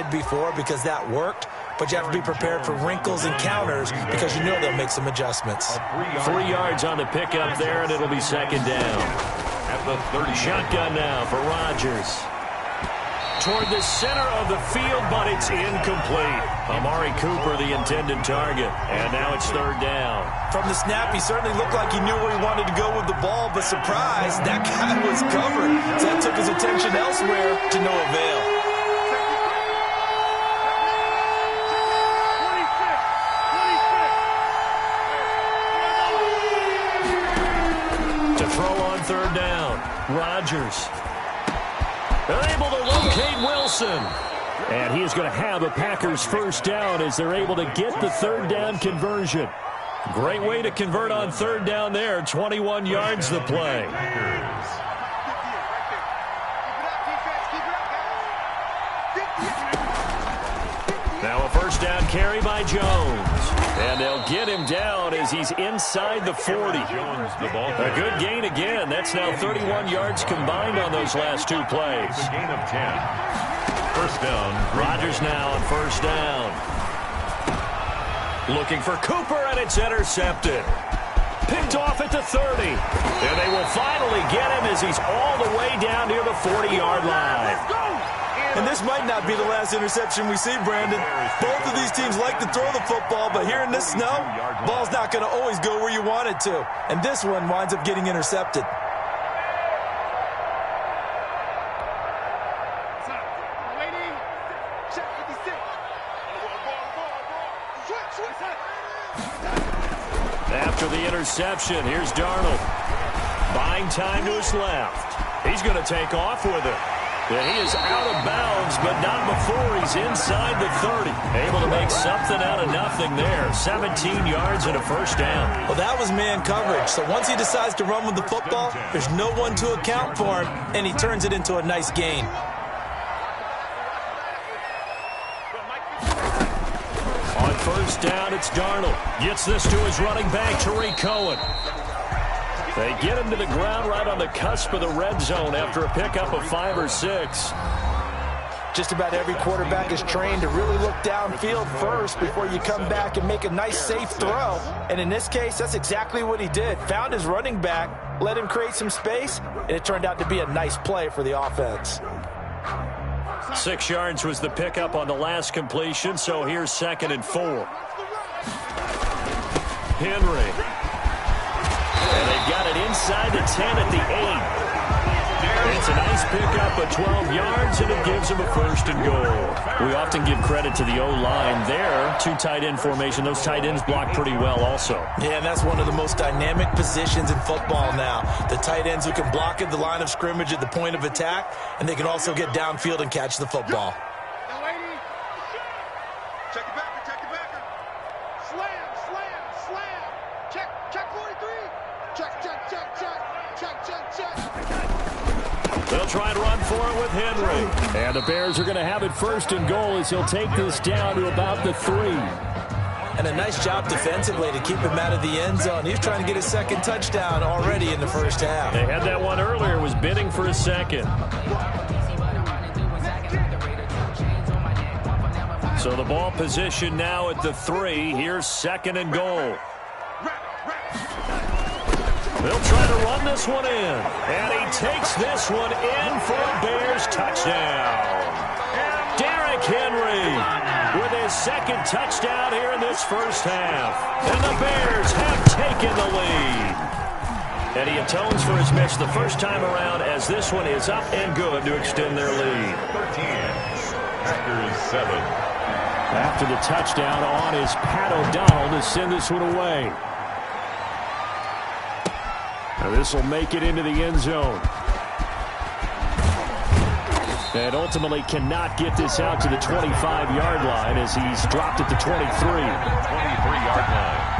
did before because that worked, but you have to be prepared for wrinkles and counters because you know they'll make some adjustments. 3 yards on the pickup there, and it'll be second down. At the 30. Shotgun now for Rodgers. Toward the center of the field, but it's incomplete. Amari Cooper, the intended target, and now it's third down. From the snap, he certainly looked like he knew where he wanted to go with the ball, but surprise, that guy was covered. So that took his attention elsewhere to no avail. To throw on third down, Rodgers. They're able to locate Wilson. And he is going to have a Packers first down as they're able to get the third down conversion. Great way to convert on third down there. 21 yards the play. Now a first down carry by Jones. And they'll get him down as he's inside the 40. A good gain again. That's now 31 yards combined on those last two plays. A gain of 10. First down. Rodgers now on first down. Looking for Cooper, and it's intercepted. Picked off at the 30. And they will finally get him as he's all the way down near the 40-yard line. And this might not be the last interception we see, Brandon. Both of these teams like to throw the football, but here in this snow, ball's not going to always go where you want it to. And this one winds up getting intercepted. After the interception, here's Darnold. Buying time to his left. He's going to take off with it. And he is out of bounds, but not before he's inside the 30. Able to make something out of nothing there. 17 yards and a first down. Well, that was man coverage. So once he decides to run with the football, there's no one to account for him, and he turns it into a nice gain. On first down, it's Darnold. Gets this to his running back, Tariq Cohen. They get him to the ground right on the cusp of the red zone after a pickup of 5 or 6. Just about every quarterback is trained to really look downfield first before you come back and make a nice, safe throw. And in this case, that's exactly what he did. Found his running back, let him create some space, and it turned out to be a nice play for the offense. 6 yards was the pickup on the last completion, so here's 2nd and 4. Henry. And they've got it inside the 10 at the 8. It's a nice pickup of 12 yards, and it gives them a first and goal. We often give credit to the O-line there. 2 tight end formation. Those tight ends block pretty well also. Yeah, and that's one of the most dynamic positions in football now. The tight ends who can block at the line of scrimmage at the point of attack, and they can also get downfield and catch the football. They'll try and run for it with Henry. And the Bears are going to have it first and goal as he'll take this down to about the 3. And a nice job defensively to keep him out of the end zone. He's trying to get his second touchdown already in the first half. They had that one earlier, was bidding for a second. So the ball position now at the 3. Here's 2nd and goal. They'll try to run this one in. And he takes this one in for a Bears touchdown. Derrick Henry with his 2nd touchdown here in this first half. And the Bears have taken the lead. And he atones for his miss the first time around as this one is up and good to extend their lead. 13. Packers 7. After the touchdown on is Pat O'Donnell to send this one away. Now this will make it into the end zone. And ultimately cannot get this out to the 25-yard line as he's dropped at the 23. 23-yard line.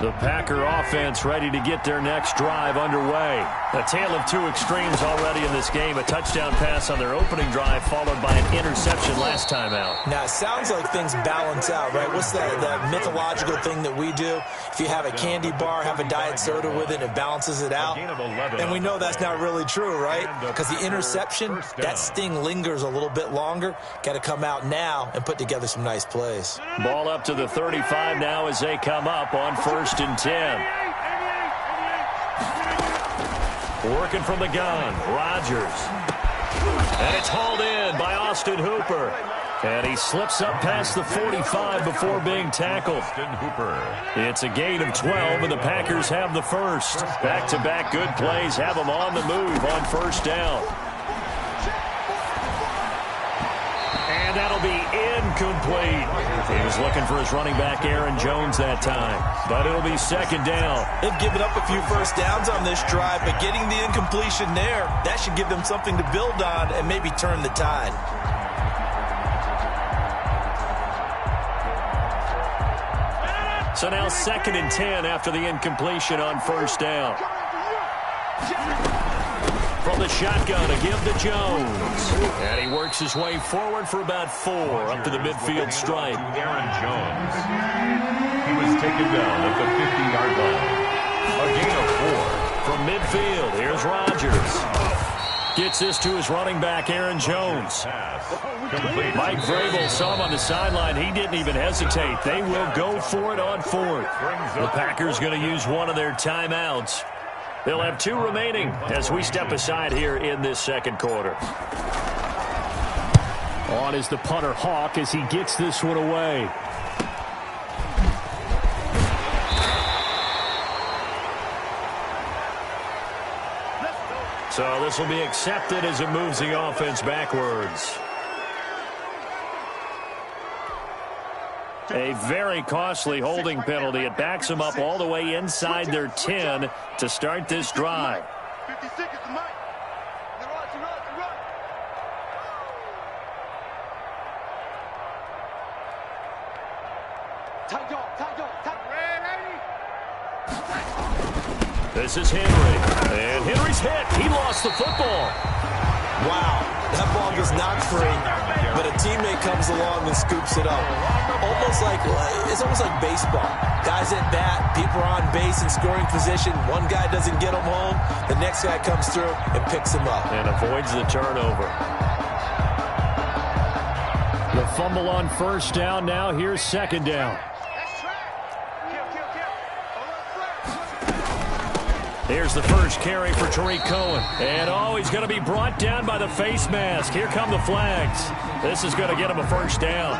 The Packer offense ready to get their next drive underway. A tale of two extremes already in this game. A touchdown pass on their opening drive followed by an interception last time out. Now, it sounds like things balance out, right? What's that mythological thing that we do? If you have a candy bar, have a diet soda with it, it balances it out. And we know that's not really true, right? Because the interception, that sting lingers a little bit longer. Got to come out now and put together some nice plays. Ball up to the 35 now as they come up on 1st and 10. Working from the gun, Rodgers. And it's hauled in by Austin Hooper. And he slips up past the 45 before being tackled. Austin Hooper. It's a gain of 12, and the Packers have the first. Back-to-back good plays have them on the move on 1st down. And that'll be incomplete. He was looking for his running back, Aaron Jones, that time. But it'll be 2nd down. They've given up a few first downs on this drive, but getting the incompletion there, that should give them something to build on and maybe turn the tide. So now 2nd and 10 after the incompletion on 1st down. From the shotgun, a give to Jones. And he works his way forward for about 4 up to the midfield stripe. Aaron Jones. He was taken down at the 50-yard line. A gain of 4. From midfield, here's Rodgers. Gets this to his running back, Aaron Jones. Mike Vrabel saw him on the sideline. He didn't even hesitate. They will go for it on 4th. The Packers going to use one of their timeouts. They'll have 2 remaining as we step aside here in this 2nd quarter. On is the punter, Hawk, as he gets this one away. So this will be accepted as it moves the offense backwards. A very costly holding penalty. It backs them up all the way inside their 10 to start this drive. 50 seconds to Mike. Run. Tight dog. This is Henry. And Henry's hit. He lost the football. Wow, that ball was knocked free, but a teammate comes along and scoops it up. It's almost like baseball. Guys at bat, people are on base in scoring position. One guy doesn't get him home. The next guy comes through and picks him up. And avoids the turnover. The fumble on 1st down. Now here's 2nd down. Here's the first carry for Tariq Cohen. And, he's going to be brought down by the face mask. Here come the flags. This is going to get him a 1st down.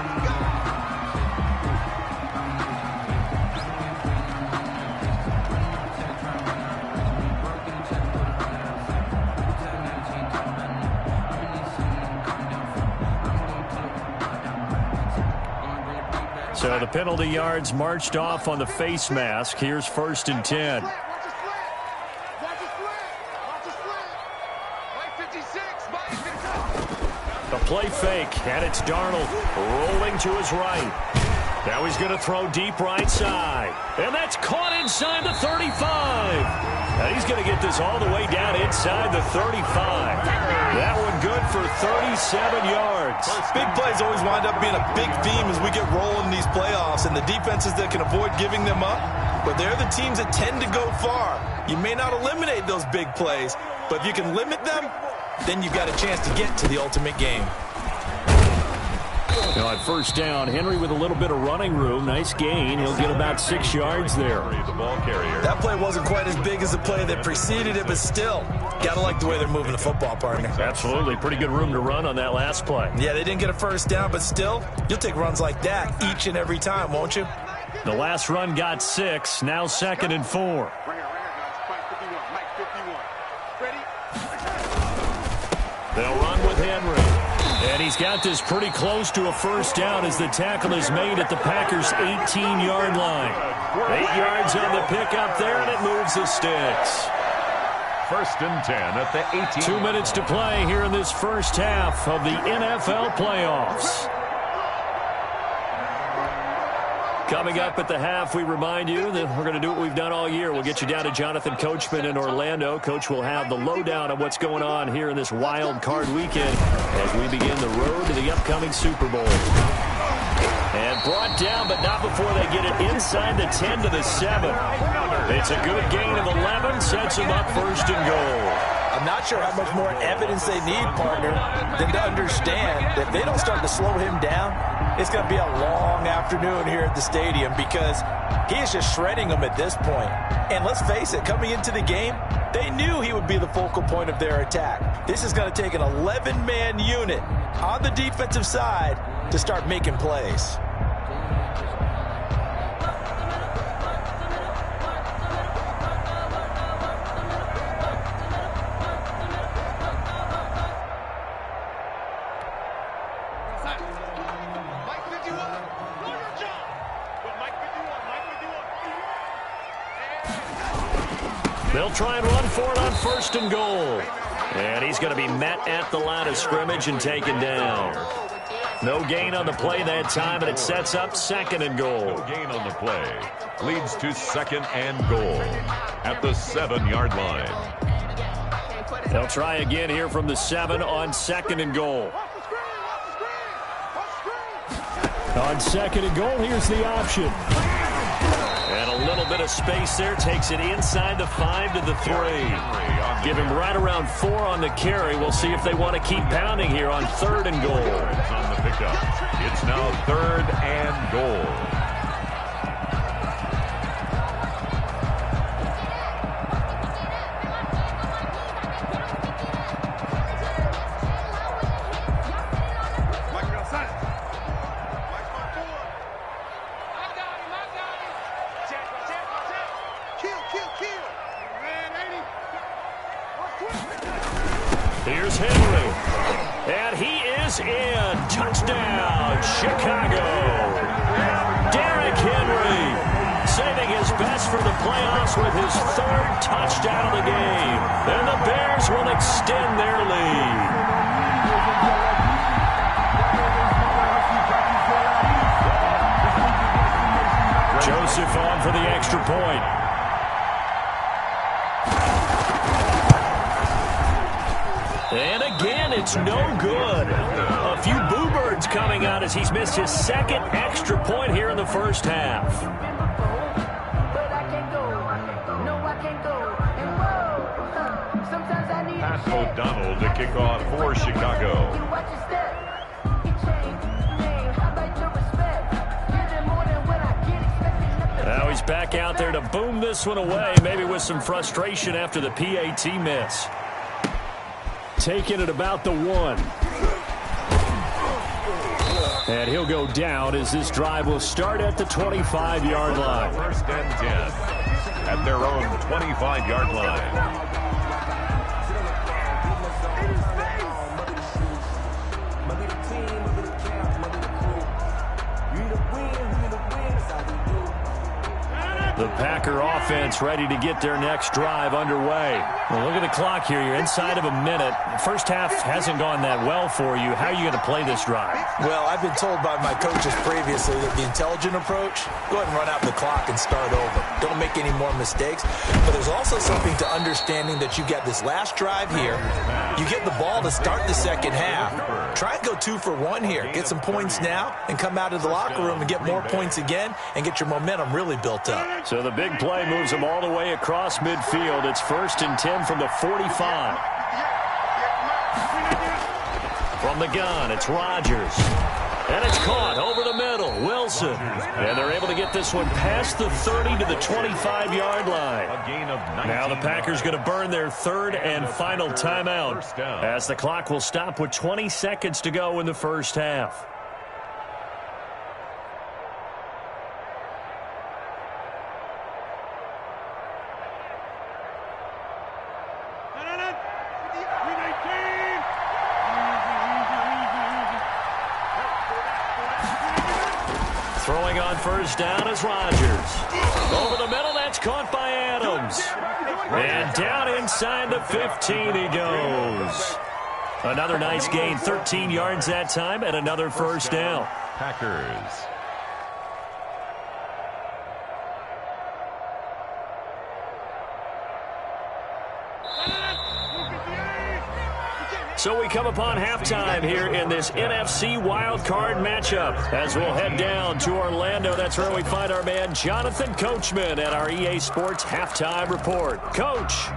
So the penalty yards marched off on the face mask. Here's 1st and 10. A play fake, and it's Darnold rolling to his right. Now he's going to throw deep right side. And that's caught inside the 35. And he's going to get this all the way down inside the 35. That one good for 37 yards. Big plays always wind up being a big theme as we get rolling in these playoffs, and the defenses that can avoid giving them up, but they're the teams that tend to go far. You may not eliminate those big plays, but if you can limit them, then you've got a chance to get to the ultimate game. Now on 1st down, Henry with a little bit of running room. Nice gain. He'll get about 6 yards there. The ball carrier. That play wasn't quite as big as the play that preceded it, but still, got to like the way they're moving the football, partner. Absolutely. Pretty good room to run on that last play. Yeah, they didn't get a 1st down, but still, you'll take runs like that each and every time, won't you? The last run got 6. Now 2nd and 4. They'll run with Henry. And he's got this pretty close to a 1st down as the tackle is made at the Packers' 18-yard line. 8 yards on the pickup there, and it moves the sticks. 1st and 10 at the 18. 2 minutes to play here in this first half of the NFL playoffs. Coming up at the half, we remind you that we're going to do what we've done all year. We'll get you down to Jonathan Coachman in Orlando. Coach will have the lowdown of what's going on here in this wild card weekend as we begin the road to the upcoming Super Bowl. And brought down, but not before they get it inside the 10 to the 7. It's a good gain of 11, sets them up first and goal. I'm not sure how much more evidence they need, partner, than to understand that if they don't start to slow him down, it's going to be a long afternoon here at the stadium because he is just shredding them at this point. And let's face it, coming into the game, they knew he would be the focal point of their attack. This is going to take an 11-man unit on the defensive side to start making plays. They'll try and run for it on first and goal. And he's going to be met at the line of scrimmage and taken down. No gain on the play that time, and it sets up second and goal. No gain on the play. Leads to second and goal at the 7-yard line. They'll try again here from the 7 on second and goal. On second and goal, here's the option. And a little bit of space there. Takes it inside the 5 to the 3. Give him right around 4 on the carry. We'll see if they want to keep pounding here on third and goal. On the pickup. It's now third and goal. Here's Henry. And he is in. Touchdown, Chicago. Derrick Henry saving his best for the playoffs with his 3rd touchdown of the game. And the Bears will extend their lead. Joseph on for the extra point. And again, it's no good. A few boo birds coming out as he's missed his 2nd extra point here in the first half. Pat O'Donnell to kick off for Chicago. Now he's back out there to boom this one away, maybe with some frustration after the PAT miss. Taking it about the 1. And he'll go down as this drive will start at the 25-yard line. First and 10 at their own 25-yard line. The Packer offense ready to get their next drive underway. Well, look at the clock here. You're inside of a minute. The first half hasn't gone that well for you. How are you going to play this drive? Well, I've been told by my coaches previously that the intelligent approach, go ahead and run out the clock and start over. Don't make any more mistakes. But there's also something to understanding that you got this last drive here. You get the ball to start the second half. Try and go 2 for 1 here. Get some points now and come out of the locker room and get more points again and get your momentum really built up. So the big play moves them all the way across midfield. It's first and 10 from the 45. From the gun, it's Rodgers. And it's caught over the middle. Wilson. And they're able to get this one past the 30 to the 25-yard line. A gain of 19. Now the Packers going to burn their 3rd and final timeout as the clock will stop with 20 seconds to go in the first half. Throwing on first down is Rodgers. Over the middle, that's caught by Adams. And down inside the 15 he goes. Another nice gain, 13 yards that time, and another first down. Packers. So we come upon halftime here in this NFC wildcard matchup as we'll head down to Orlando. That's where we find our man Jonathan Coachman at our EA Sports Halftime Report. Coach.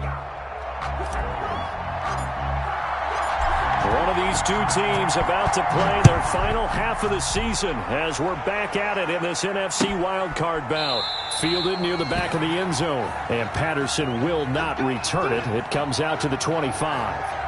One of these two teams about to play their final half of the season as we're back at it in this NFC wildcard bout. Fielded near the back of the end zone, and Patterson will not return it. It comes out to the 25.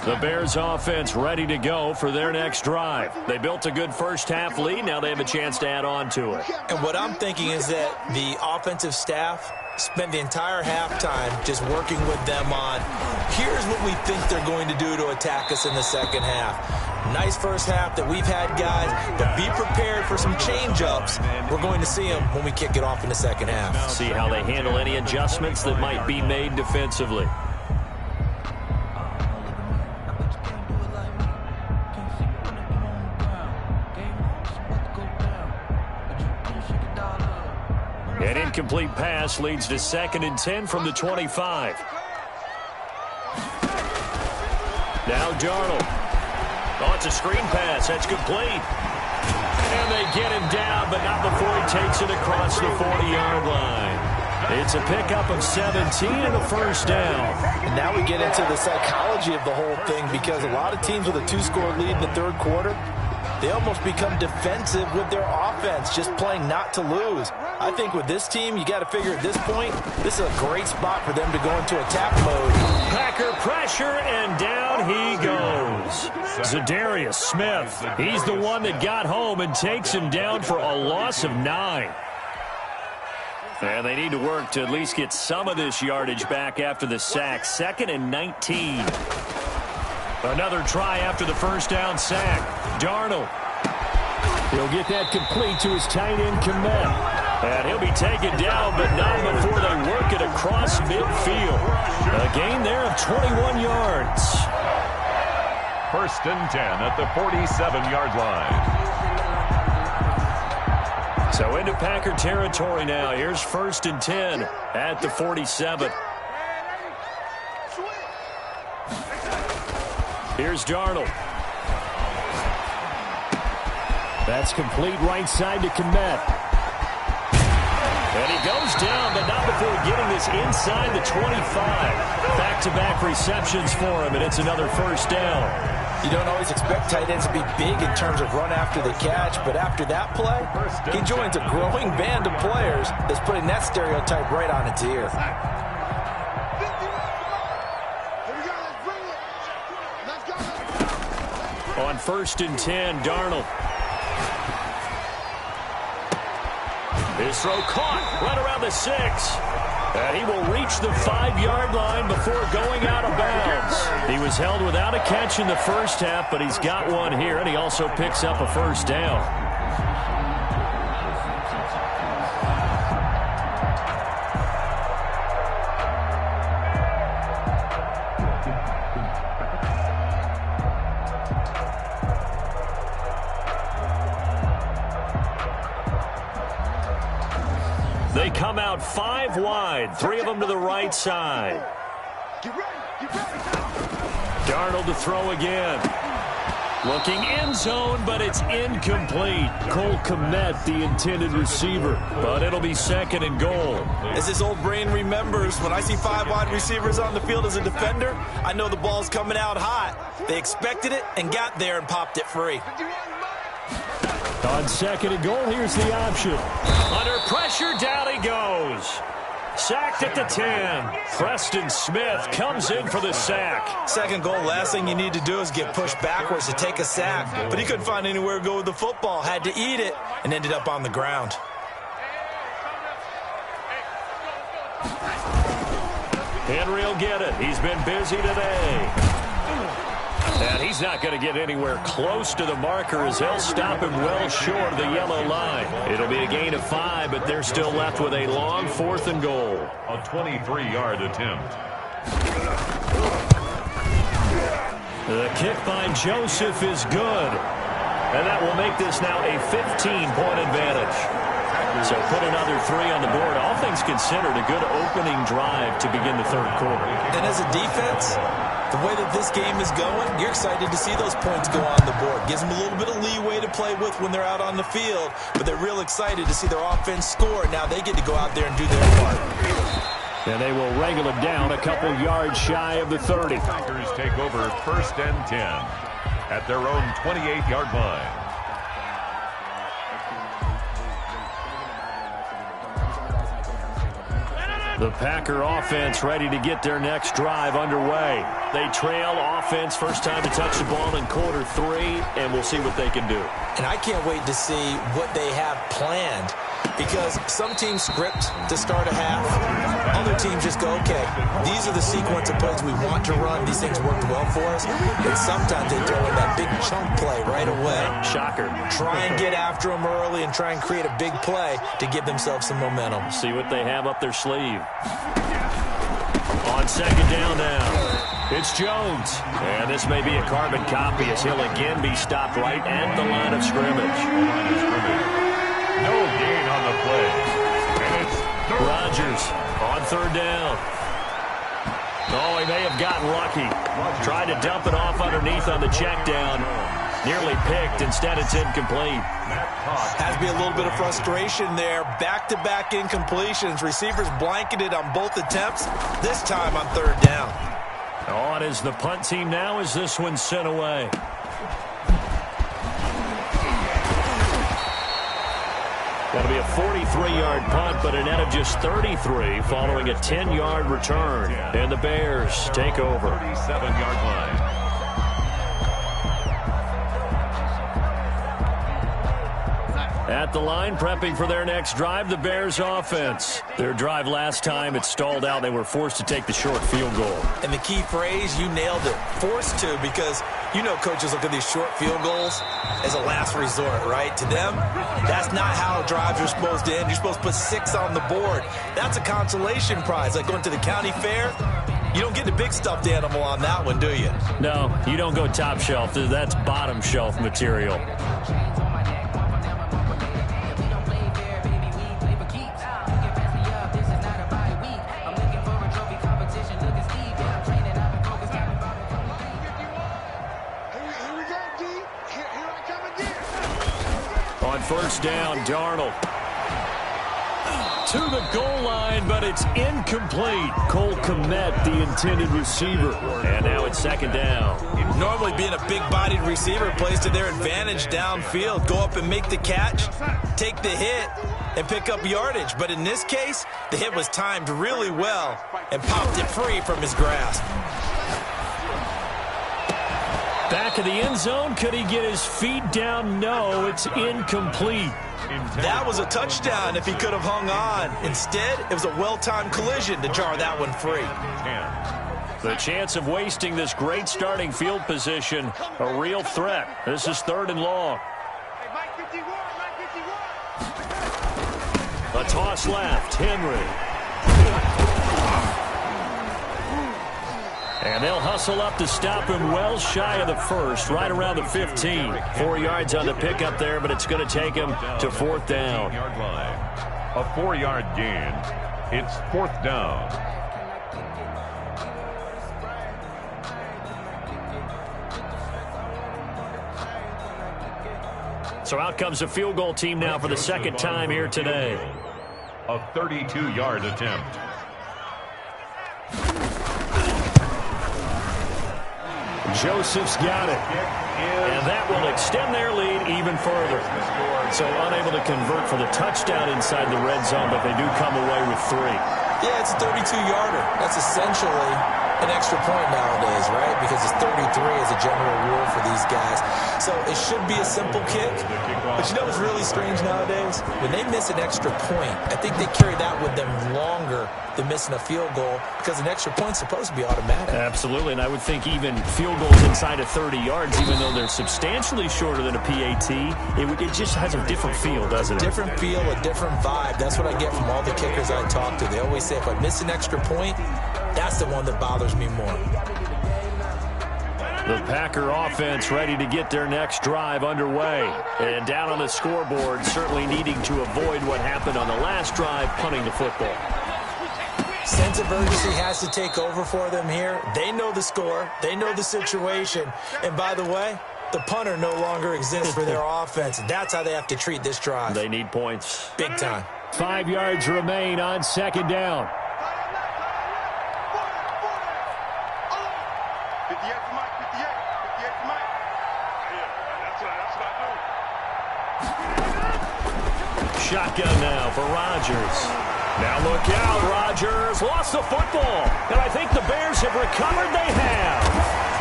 The Bears offense ready to go for their next drive. They built a good first-half lead. Now they have a chance to add on to it. And what I'm thinking is that the offensive staff spent the entire halftime just working with them on, here's what we think they're going to do to attack us in the second half. Nice first half that we've had, guys, but be prepared for some change-ups. We're going to see them when we kick it off in the second half. See how they handle any adjustments that might be made defensively. An incomplete pass leads to 2nd and 10 from the 25. Now Darnold. Oh, it's a screen pass. That's complete. And they get him down, but not before he takes it across the 40-yard line. It's a pickup of 17 and a first down. And now we get into the psychology of the whole thing, because a lot of teams with a 2-score lead in the third quarter, they almost become defensive with their offense, just playing not to lose. I think with this team, you got to figure at this point, this is a great spot for them to go into attack mode. Packer pressure, and down he goes. Zadarius Smith, he's the one that got home and takes him down for a loss of 9. And they need to work to at least get some of this yardage back after the sack. 2nd and 19. Another try after the first down sack. Darnold. He'll get that complete to his tight end, Kmet. And he'll be taken down, but not before they work it across midfield. A gain there of 21 yards. 1st and 10 at the 47-yard line. So into Packer territory now. Here's 1st and 10 at the 47. Here's Darnold. That's complete right side to Kmet. And he goes down, but not before getting this inside the 25. Back-to-back receptions for him, and it's another first down. You don't always expect tight ends to be big in terms of run after the catch, but after that play, he joins a growing band of players that's putting that stereotype right on its ear. On 1st and 10, Darnold. His throw caught right around the 6. And he will reach the 5-yard line before going out of bounds. He was held without a catch in the first half, but he's got one here, and he also picks up a first down. They come out 5 wide, 3 of them to the right side. Darnold to throw again. Looking end zone, but it's incomplete. Cole Kmet, the intended receiver, but it'll be 2nd and goal. As his old brain remembers, when I see 5 wide receivers on the field as a defender, I know the ball's coming out hot. They expected it and got there and popped it free. On 2nd and goal, here's the option. Under pressure, down he goes. Sacked at the 10. Preston Smith comes in for the sack. 2nd goal, last thing you need to do is get pushed backwards to take a sack. But he couldn't find anywhere to go with the football. Had to eat it and ended up on the ground. Henry will get it. He's been busy today. And he's not going to get anywhere close to the marker as they'll stop him well short of the yellow line. It'll be a gain of 5, but they're still left with a long 4th and goal. A 23-yard attempt. The kick by Joseph is good. And that will make this now a 15-point advantage. So put another 3 on the board. All things considered, a good opening drive to begin the third quarter. And as a defense, the way that this game is going, you're excited to see those points go on the board. Gives them a little bit of leeway to play with when they're out on the field, but they're real excited to see their offense score. Now they get to go out there and do their part. And they will wrangle it down a couple yards shy of the 30. Packers take over 1st and 10 at their own 28-yard line. The Packer offense ready to get their next drive underway. They trail offense, first time to touch the ball in quarter 3, and we'll see what they can do. And I can't wait to see what they have planned, because some teams script to start a half. Other teams just go, okay, these are the sequence of plays we want to run. These things worked well for us. And sometimes they throw in that big chunk play right away. Shocker. Try and get after them early and try and create a big play to give themselves some momentum. See what they have up their sleeve. On second down now, it's Jones. And this may be a carbon copy as he'll again be stopped right at the line of scrimmage. No gain on the play. And it's Rodgers on third down. Oh, he may have gotten lucky. Tried to dump it off underneath on the check down. Nearly picked. Instead, it's incomplete. Has to be a little bit of frustration there. Back-to-back incompletions. Receivers blanketed on both attempts. This time on third down. On is the punt team now as this one's sent away. That'll be a 43-yard punt, but a net of just 33 following a 10-yard return. And the Bears take over. 37-yard line. At the line, prepping for their next drive, the Bears offense. Their drive last time, it stalled out. They were forced to take the short field goal. And the key phrase, you nailed it. Forced to, because you know coaches look at these short field goals as a last resort, right? To them, that's not how drives are supposed to end. You're supposed to put 6 on the board. That's a consolation prize, like going to the county fair. You don't get the big stuffed animal on that one, do you? No, you don't go top shelf. That's bottom shelf material. First down, Darnold. To the goal line, but it's incomplete. Cole Kmet, the intended receiver. And now it's second down. Normally being a big-bodied receiver plays to their advantage downfield. Go up and make the catch, take the hit, and pick up yardage. But in this case, the hit was timed really well and popped it free from his grasp. Back of the end zone. Could he get his feet down? No, it's incomplete. That was a touchdown if he could have hung on. Instead, it was a well-timed collision to jar that one free. The chance of wasting this great starting field position, a real threat. This is third and long. A toss left, Henry. And they'll hustle up to stop him well shy of the first, right around the 15. 4 yards on the pickup there, but it's going to take him to fourth down. A 4-yard gain. It's fourth down. So out comes the field goal team now for the second time here today. A 32-yard attempt. Joseph's got it. And that will extend their lead even further. So unable to convert for the touchdown inside the red zone, but they do come away with 3. Yeah, it's a 32-yarder. That's essentially an extra point nowadays, right? Because it's 33 as a general rule for these guys. So it should be a simple kick. But you know what's really strange nowadays? When they miss an extra point, I think they carry that with them longer than missing a field goal, because an extra point's supposed to be automatic. Absolutely, and I would think even field goals inside of 30 yards, even though they're substantially shorter than a PAT, it just has a different feel, doesn't it? Different feel, a different vibe. That's what I get from all the kickers I talk to. They always say, if I miss an extra point, that's the one that bothers me more. The Packer offense ready to get their next drive underway. And down on the scoreboard, certainly needing to avoid what happened on the last drive, punting the football. Sense of urgency has to take over for them here. They know the score. They know the situation. And by the way, the punter no longer exists for their offense. That's how they have to treat this drive. They need points. Big time. 5 yards remain on second down. 58 for Mike, 58 for Mike. Yeah, that's what I do. Shotgun now for Rodgers. Now look out, Rodgers lost the football. And I think the Bears have recovered. They have.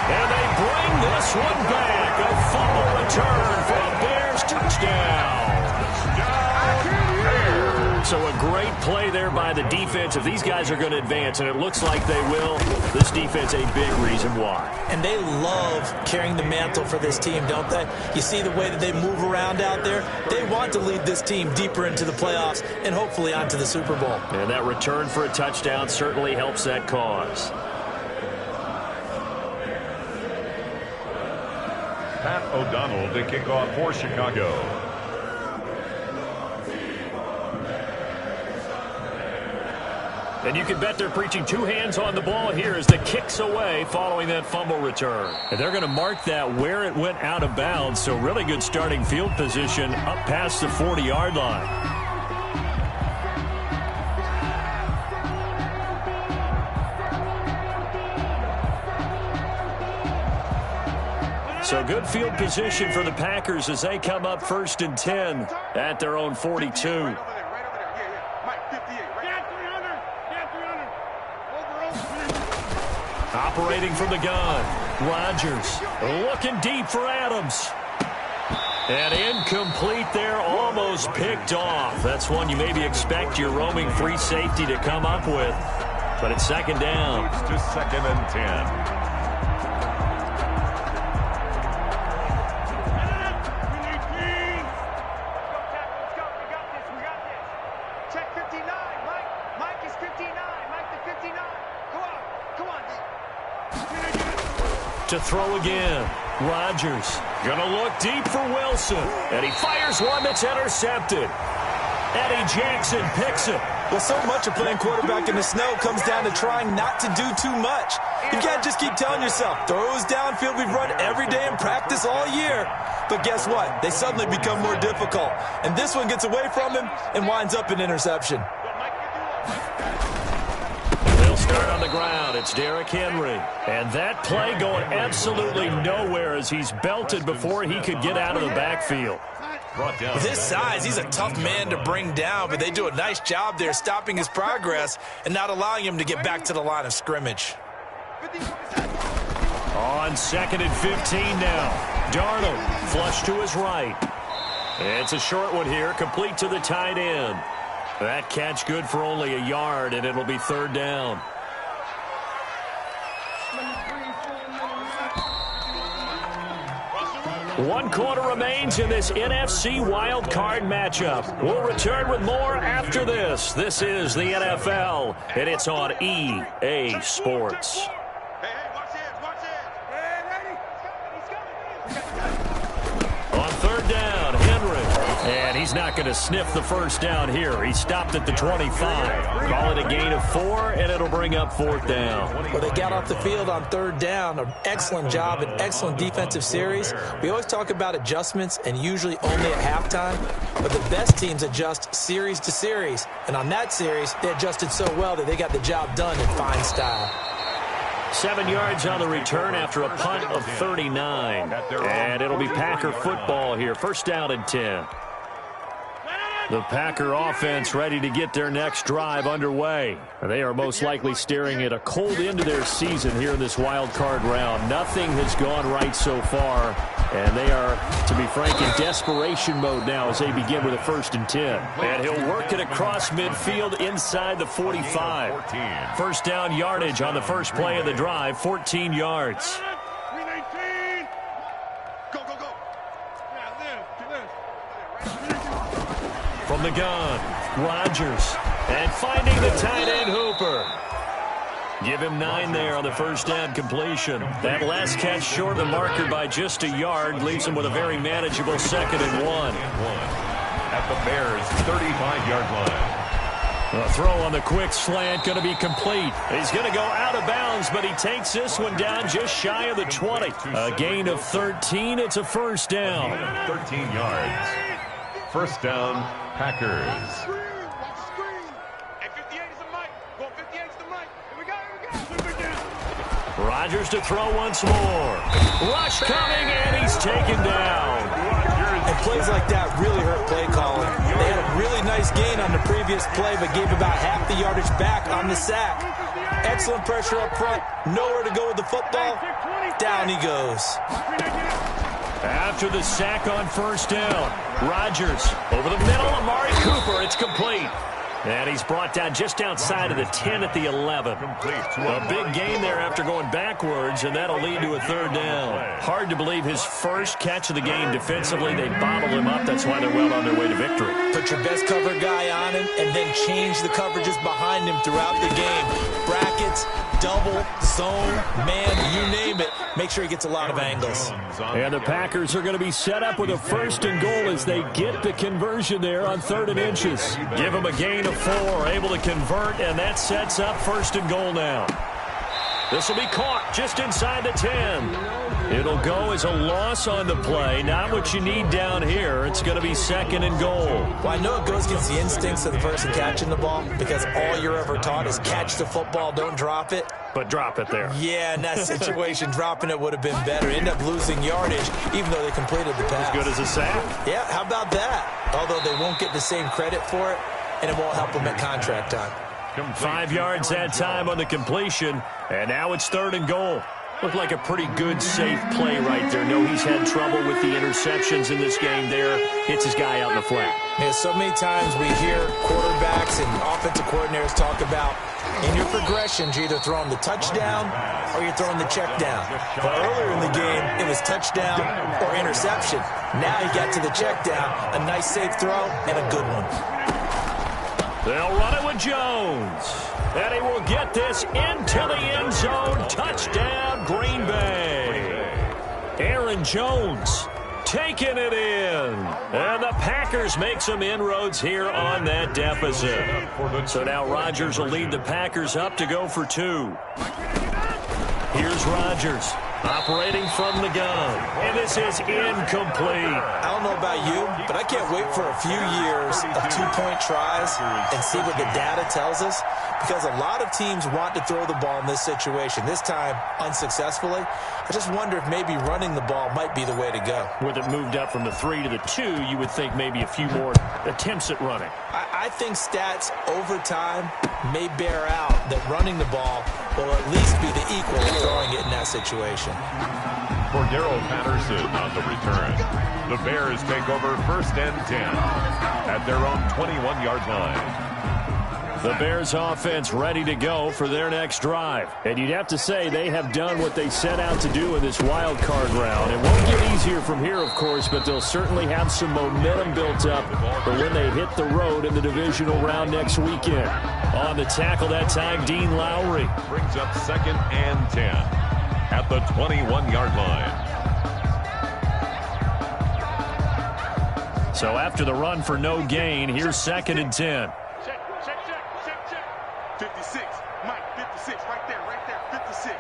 And they bring this one back. A fumble return for a Bears touchdown. So a great play there by the defense. If these guys are going to advance, and it looks like they will, this defense a big reason why. And they love carrying the mantle for this team, don't they? You see the way that they move around out there? They want to lead this team deeper into the playoffs and hopefully onto the Super Bowl. And that return for a touchdown certainly helps that cause. Pat O'Donnell to kick off for Chicago. And you can bet they're preaching two hands on the ball here as the kick's away following that fumble return. And they're going to mark that where it went out of bounds, so really good starting field position up past the 40-yard line. So good field position for the Packers as they come up 1st and 10 at their own 42. Operating from the gun, Rodgers looking deep for Adams. And incomplete there, almost picked off. That's one you maybe expect your roaming free safety to come up with. But it's second down. It's to 2nd and 10. To throw again. Rodgers gonna look deep for Wilson. And he fires one that's intercepted. Eddie Jackson picks it. Well, so much of playing quarterback in the snow comes down to trying not to do too much. You can't just keep telling yourself, throws downfield we've run every day in practice all year. But guess what? They suddenly become more difficult. And this one gets away from him and winds up an interception. Start on the ground. It's Derrick Henry. And that play going absolutely nowhere as he's belted before he could get out of the backfield. With his size, he's a tough man to bring down, but they do a nice job there stopping his progress and not allowing him to get back to the line of scrimmage. On 2nd and 15 now. Darnold flush to his right. It's a short one here, complete to the tight end. That catch good for only a yard, and it'll be 3rd down. One quarter remains in this NFC wild card matchup. We'll return with more after this. This is the NFL, and it's on EA Sports. On 3rd down, Henry. And he's not going to sniff the first down here. He stopped at the 25. Call it a gain of 4, and it'll bring up 4th down. Well, they got off the field on 3rd down. An excellent job, an excellent defensive series. We always talk about adjustments, and usually only at halftime. But the best teams adjust series to series. And on that series, they adjusted so well that they got the job done in fine style. 7 yards on the return after a punt of 39. And it'll be Packer football here. 1st down and 10. The Packer offense ready to get their next drive underway. They are most likely staring at a cold end to their season here in this wild card round. Nothing has gone right so far, and they are, to be frank, in desperation mode now as they begin with a 1st and 10. And he'll work it across midfield inside the 45. 1st down yardage on the first play of the drive, 14 yards. From the gun, Rodgers, and finding the tight end Hooper. Give him 9 there on the first down completion. That last catch short of the marker by just a yard leaves him with a very manageable 2nd and 1. At the Bears' 35-yard line. A throw on the quick slant going to be complete. He's going to go out of bounds, but he takes this one down just shy of the 20. A gain of 13. It's a first down. 13 yards. First down, Packers. Rodgers to throw once more. Rush coming, and he's taken down. And plays like that really hurt play calling. They had a really nice gain on the previous play, but gave about half the yardage back on the sack. Excellent pressure up front. Nowhere to go with the football. Down he goes. After the sack on first down, Rodgers over the middle. Amari Cooper, it's complete. And he's brought down just outside of the 10 at the 11. A big gain there after going backwards, and that'll lead to a third down. Hard to believe his first catch of the game defensively. They bottled him up. That's why they're well on their way to victory. Put your best cover guy on him and then change the coverages behind him throughout the game. Brackets, double, zone, man, you name it. Make sure he gets a lot of angles. And the Packers are going to be set up with a 1st and goal as they get the conversion there on 3rd and inches. Give them a gain of 4, able to convert, and that sets up 1st and goal now. This will be caught just inside the 10. It'll go as a loss on the play. Not what you need down here. It's going to be 2nd and goal. Well, I know it goes against the instincts of the person catching the ball because all you're ever taught is catch the football, don't drop it. But drop it there. Yeah, in that situation, dropping it would have been better. End up losing yardage, even though they completed the pass. As good as a sack. Yeah, how about that? Although they won't get the same credit for it, and it won't help them at contract time. 5 yards that time on the completion, and now it's 3rd and goal. Looked like a pretty good, safe play right there. No, he's had trouble with the interceptions in this game there. Hits his guy out in the flat. Yeah, so many times we hear quarterbacks and offensive coordinators talk about in your progressions, you're either throwing the touchdown or you're throwing the check down. But earlier in the game, it was touchdown or interception. Now he got to the check down, a nice safe throw, and a good one. They'll run it with Jones. And he will get this into the end zone. Touchdown, Green Bay. Aaron Jones taking it in. And the Packers make some inroads here on that deficit. So now Rodgers will lead the Packers up to go for 2. Here's Rodgers. Operating from the gun. And this is incomplete. I don't know about you, but I can't wait for a few years of 2-point tries and see what the data tells us. Because a lot of teams want to throw the ball in this situation. This time, unsuccessfully. I just wonder if maybe running the ball might be the way to go. With it moved up from the 3 to the 2, you would think maybe a few more attempts at running. I think stats over time may bear out that running the ball will at least be the equal of throwing it in that situation. For Darrell Patterson on the return. The Bears take over 1st and 10 at their own 21-yard line. The Bears offense ready to go for their next drive. And you'd have to say they have done what they set out to do in this wild card round. It won't get easier from here, of course, but they'll certainly have some momentum built up for when they hit the road in the divisional round next weekend. On the tackle that time, Dean Lowry. Brings up 2nd and 10 at the 21-yard line. So after the run for no gain, here's 2nd and 10. 56, Mike, 56, right there, 56.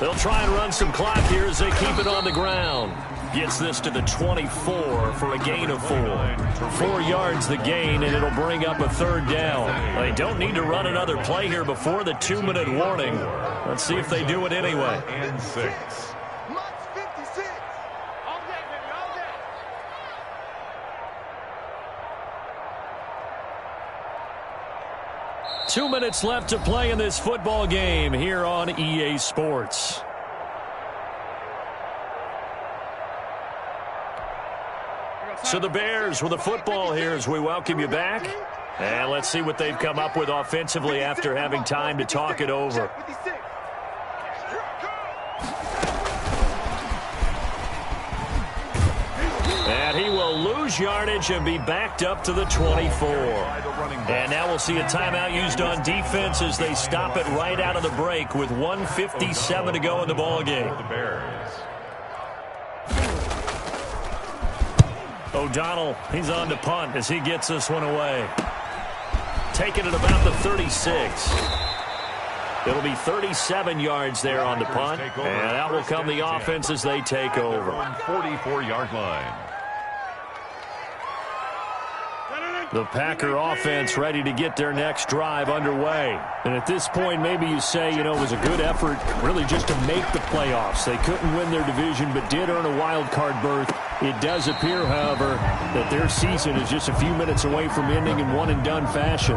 They'll try and run some clock here as they keep it on the ground. Gets this to the 24 for a gain of 4. 4 yards the gain, and it'll bring up a 3rd down. They don't need to run another play here before the 2-minute warning. Let's see if they do it anyway. And 6. 2 minutes left to play in this football game here on EA Sports. So the Bears with the football here as we welcome you back. And let's see what they've come up with offensively after having time to talk it over. And he will They'll lose yardage and be backed up to the 24. And now we'll see a timeout used on defense as they stop it right out of the break with 1:57 to go in the ballgame. O'Donnell, he's on to punt as he gets this one away. Taking it about the 36. It'll be 37 yards there on the punt, and out will come the offense as they take over. 44-yard line. The Packer offense ready to get their next drive underway. And at this point, maybe you say, it was a good effort really just to make the playoffs. They couldn't win their division but did earn a wild card berth. It does appear, however, that their season is just a few minutes away from ending in one-and-done fashion.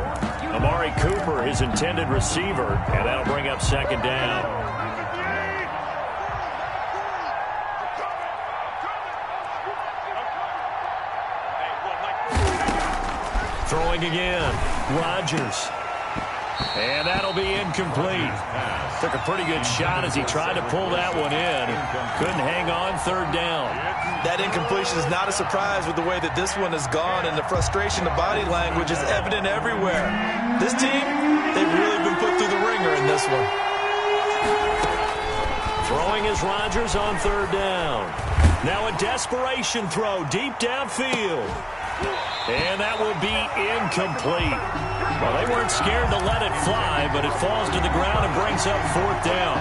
Amari Cooper, his intended receiver, and that'll bring up second down. Throwing again, Rodgers. And that'll be incomplete. Took a pretty good shot as he tried to pull that one in. Couldn't hang on, third down. That incompletion is not a surprise with the way that this one has gone, and the frustration, the body language is evident everywhere. This team, they've really been put through the ringer in this one. Throwing is Rodgers on third down. Now a desperation throw deep downfield. And that will be incomplete. Well, they weren't scared to let it fly, but it falls to the ground and brings up fourth down.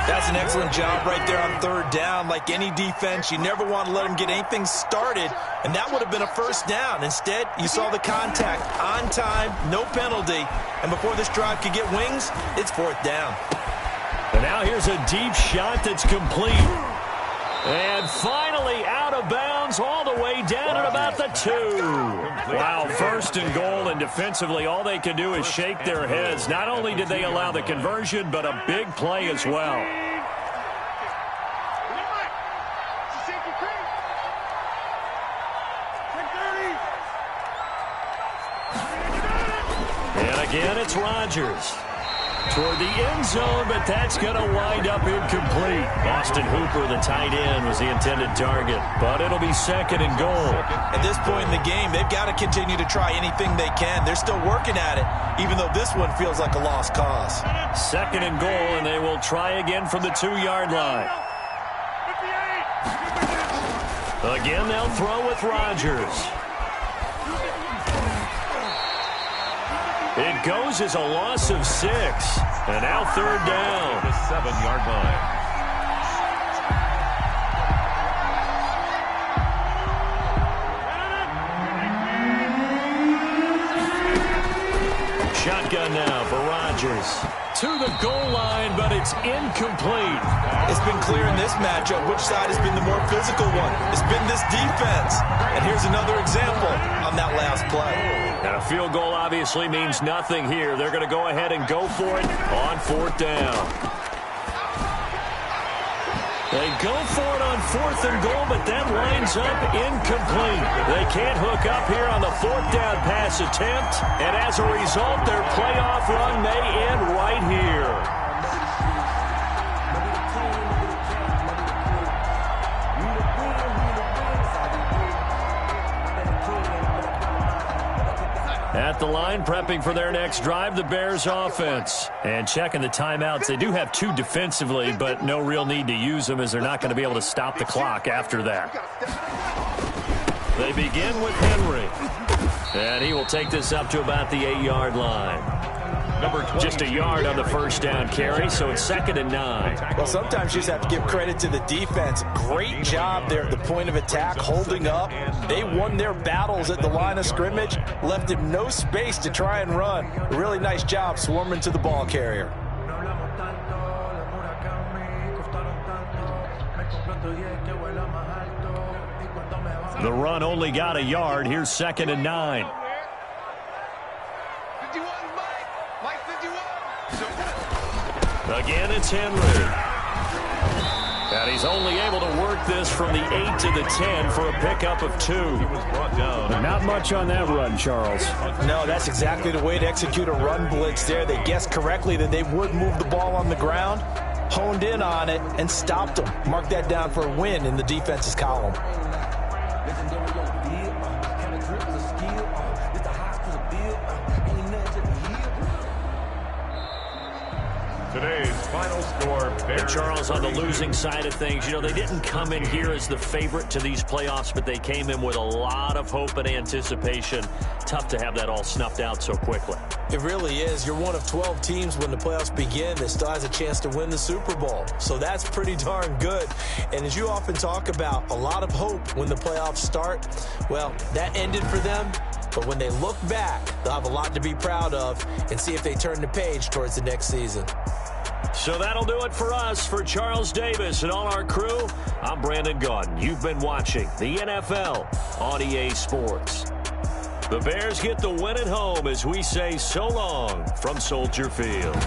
That's an excellent job right there on third down. Like any defense, you never want to let them get anything started, and that would have been a first down. Instead, you saw the contact on time, no penalty, and before this drive could get wings, it's fourth down. And now here's a deep shot that's complete. And finally out of bounds all the way down at about the 2. Wow, first and goal, and defensively all they can do is shake their heads. Not only did they allow the conversion, but a big play as well. And again, it's Rodgers. Toward the end zone, but that's going to wind up incomplete. Austin Hooper, the tight end, was the intended target, but it'll be second and goal. At this point in the game, they've got to continue to try anything they can. They're still working at it, even though this one feels like a lost cause. Second and goal, and they will try again from the 2-yard line. Again, they'll throw with Rodgers. It goes as a loss of 6. And now third down. The 7-yard line. Shotgun now for Rodgers. To the goal line, but it's incomplete. It's been clear in this matchup which side has been the more physical one. It's been this defense. And here's another example on that last play. And a field goal obviously means nothing here. They're going to go ahead and go for it on fourth down. They go for it on fourth and goal, but that winds up incomplete. They can't hook up here on the fourth down pass attempt, and as a result, their playoff run may end right here. At the line, prepping for their next drive, the Bears offense. And checking the timeouts. They do have 2 defensively, but no real need to use them as they're not going to be able to stop the clock after that. They begin with Henry. And he will take this up to about the 8-yard line. Just a yard on the first down carry, so it's second and 9. Well, sometimes you just have to give credit to the defense. Great job there at the point of attack, holding up. They won their battles at the line of scrimmage, left him no space to try and run. A really nice job swarming to the ball carrier. The run only got a yard. Here's second and 9. Again, it's Henry. And he's only able to work this from the 8 to the 10 for a pickup of 2. Not much on that run, Charles. No, that's exactly the way to execute a run blitz there. They guessed correctly that they would move the ball on the ground, honed in on it, and stopped them. Mark that down for a win in the defense's column. Today's final score, Bears. And Charles, on the losing side of things, you know, they didn't come in here as the favorite to these playoffs, but they came in with a lot of hope and anticipation. Tough to have that all snuffed out so quickly. It really is. You're one of 12 teams when the playoffs begin that still has a chance to win the Super Bowl. So that's pretty darn good. And as you often talk about, a lot of hope when the playoffs start. Well, that ended for them. But when they look back, they'll have a lot to be proud of and see if they turn the page towards the next season. So that'll do it for us. For Charles Davis and all our crew, I'm Brandon Gaudin. You've been watching the NFL on EA Sports. The Bears get the win at home as we say so long from Soldier Field.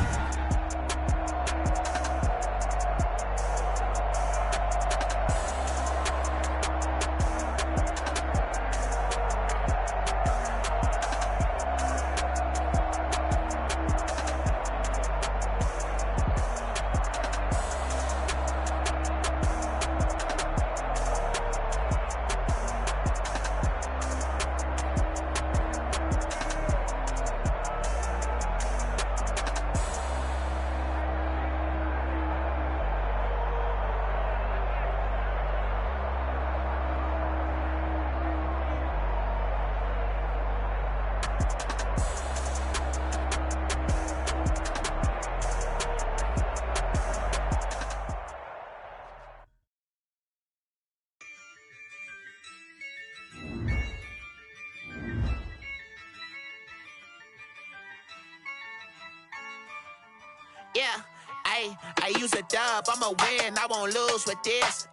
Yeah, I use a dub, I'ma win, I won't lose with this.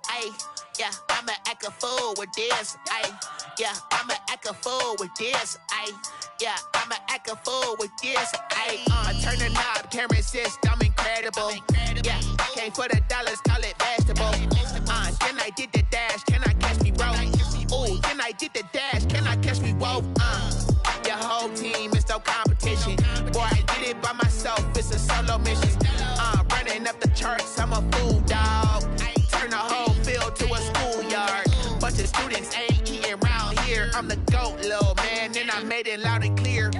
Yeah, I'ma act a fool with this. Yeah, I'ma act a fool with this. Yeah, I'ma act a fool with this. I turn the knob, can't resist, I'm incredible. Yeah, came for the dollars, call it vegetable. Then I did the dash, can I catch me, bro? Ooh, then I did the dash, can I catch me, whoa? Your whole team is no competition. Boy, I did it by myself, it's a solo mission. Running up the charts, I'm a fool, dog. Turn the whole field to a schoolyard. Bunch of students ain't eating around here. I'm the GOAT, little man, and I made it loud and clear.